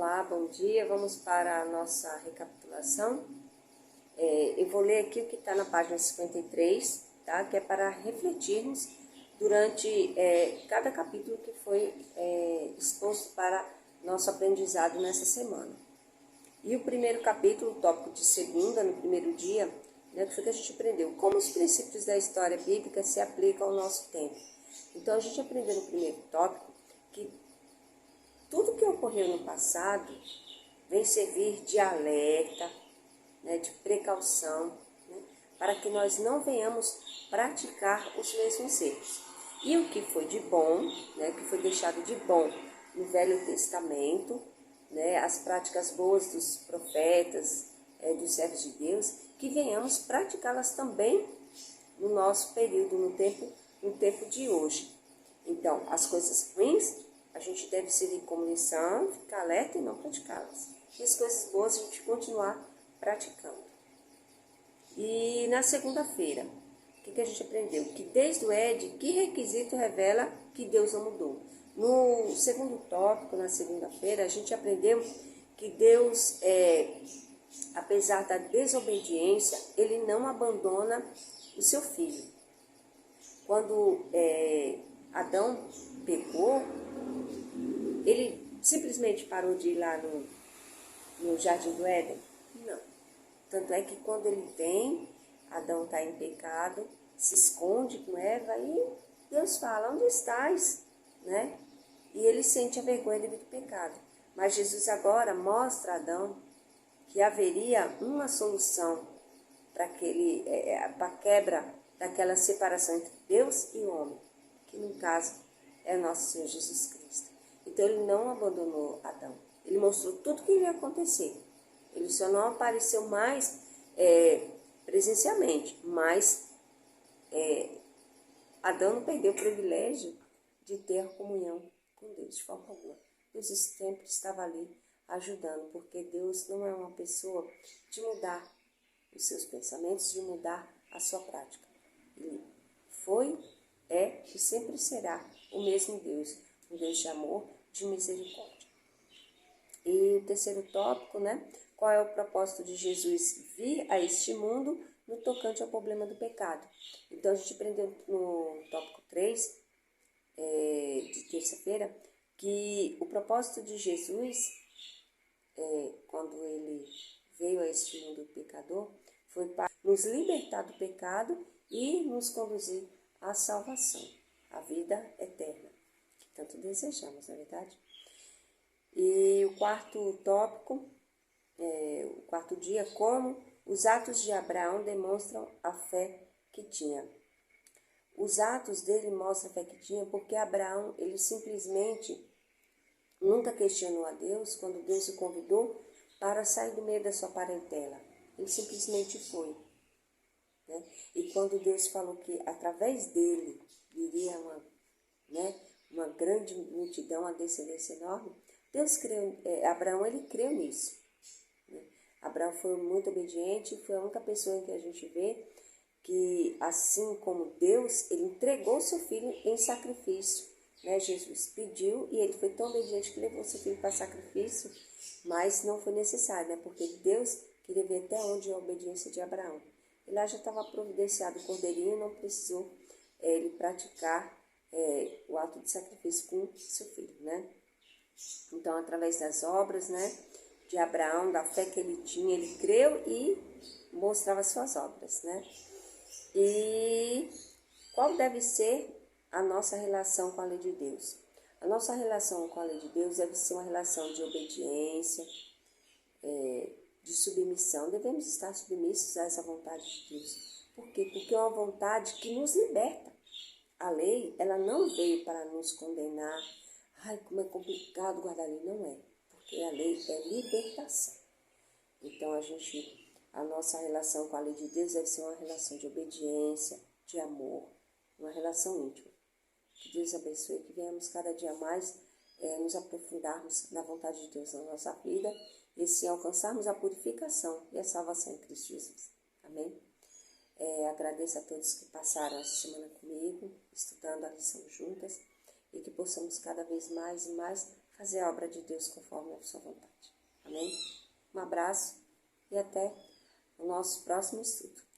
Olá, bom dia. Vamos para a nossa recapitulação. Eu vou ler aqui o que está na página 53, tá? Que é para refletirmos durante cada capítulo que foi exposto para nosso aprendizado nessa semana. E o primeiro capítulo, o tópico de segunda, no primeiro dia, né, que foi que a gente aprendeu como os princípios da história bíblica se aplicam ao nosso tempo. Então, a gente aprendeu no primeiro tópico que tudo que ocorreu no passado vem servir de alerta, né, de precaução, né, para que nós não venhamos praticar os mesmos erros. E o que foi de bom, né, que foi deixado de bom no Velho Testamento, né, as práticas boas dos profetas, dos servos de Deus, que venhamos praticá-las também no nosso período, no tempo de hoje. Então, as coisas ruins, a gente deve seguir como lição, ficar alerta e não praticá-las. E as coisas boas, a gente continuar praticando. E na segunda-feira, o que a gente aprendeu? Que desde o Ed, que requisito revela que Deus não mudou? No segundo tópico, na segunda-feira, a gente aprendeu que Deus, apesar da desobediência, Ele não abandona o seu filho. Quando Adão pecou, ele simplesmente parou de ir lá no Jardim do Éden? Não. Tanto é que quando ele vem, Adão está em pecado, se esconde com Eva e Deus fala, onde estás? Né? E ele sente a vergonha devido ao pecado. Mas Jesus agora mostra a Adão que haveria uma solução para a quebra daquela separação entre Deus e o homem, que no caso é o nosso Senhor Jesus Cristo. Então ele não abandonou Adão, ele mostrou tudo o que ia acontecer. Ele só não apareceu mais presencialmente, mas Adão não perdeu o privilégio de ter comunhão com Deus de forma alguma. Deus sempre estava ali ajudando, porque Deus não é uma pessoa de mudar os seus pensamentos, de mudar a sua prática. Ele foi, e sempre será o mesmo Deus, um Deus de amor, de misericórdia. E o terceiro tópico, né? Qual é o propósito de Jesus vir a este mundo no tocante ao problema do pecado? Então, a gente aprendeu no tópico 3, de terça-feira, que o propósito de Jesus, quando ele veio a este mundo pecador, foi para nos libertar do pecado e nos conduzir à salvação, à vida eterna, que tanto desejamos, não é verdade? E o quarto tópico, o quarto dia, como os atos de Abraão demonstram a fé que tinha. Os atos dele mostram a fé que tinha porque Abraão, ele simplesmente nunca questionou a Deus quando Deus o convidou para sair do meio da sua parentela. Ele simplesmente foi. Né? E quando Deus falou que através dele viria uma grande multidão, uma descendência enorme, Deus creu, Abraão ele creu nisso. Né? Abraão foi muito obediente, foi a única pessoa em que a gente vê que, assim como Deus, ele entregou seu filho em sacrifício. Né? Jesus pediu e ele foi tão obediente que levou seu filho para sacrifício, mas não foi necessário, né? Porque Deus queria ver até onde é a obediência de Abraão. E lá já estava providenciado o cordeirinho, não precisou ele praticar o ato de sacrifício com seu filho, né? Então, através das obras, né, de Abraão, da fé que ele tinha, ele creu e mostrava suas obras, né? E qual deve ser a nossa relação com a lei de Deus? A nossa relação com a lei de Deus deve ser uma relação de obediência, de submissão. Devemos estar submissos a essa vontade de Deus. Por quê? Porque é uma vontade que nos liberta. A lei, ela não veio para nos condenar. Ai, como é complicado guardar a lei. Não é. Porque a lei é libertação. Então, a nossa relação com a lei de Deus deve ser uma relação de obediência, de amor, uma relação íntima. Que Deus abençoe, que venhamos cada dia mais nos aprofundarmos na vontade de Deus na nossa vida e assim alcançarmos a purificação e a salvação em Cristo Jesus. Amém? Agradeço a todos que passaram essa semana comigo, estudando a lição juntas. e que possamos cada vez mais e mais fazer a obra de Deus conforme a sua vontade. Amém? Um abraço e até o nosso próximo estudo.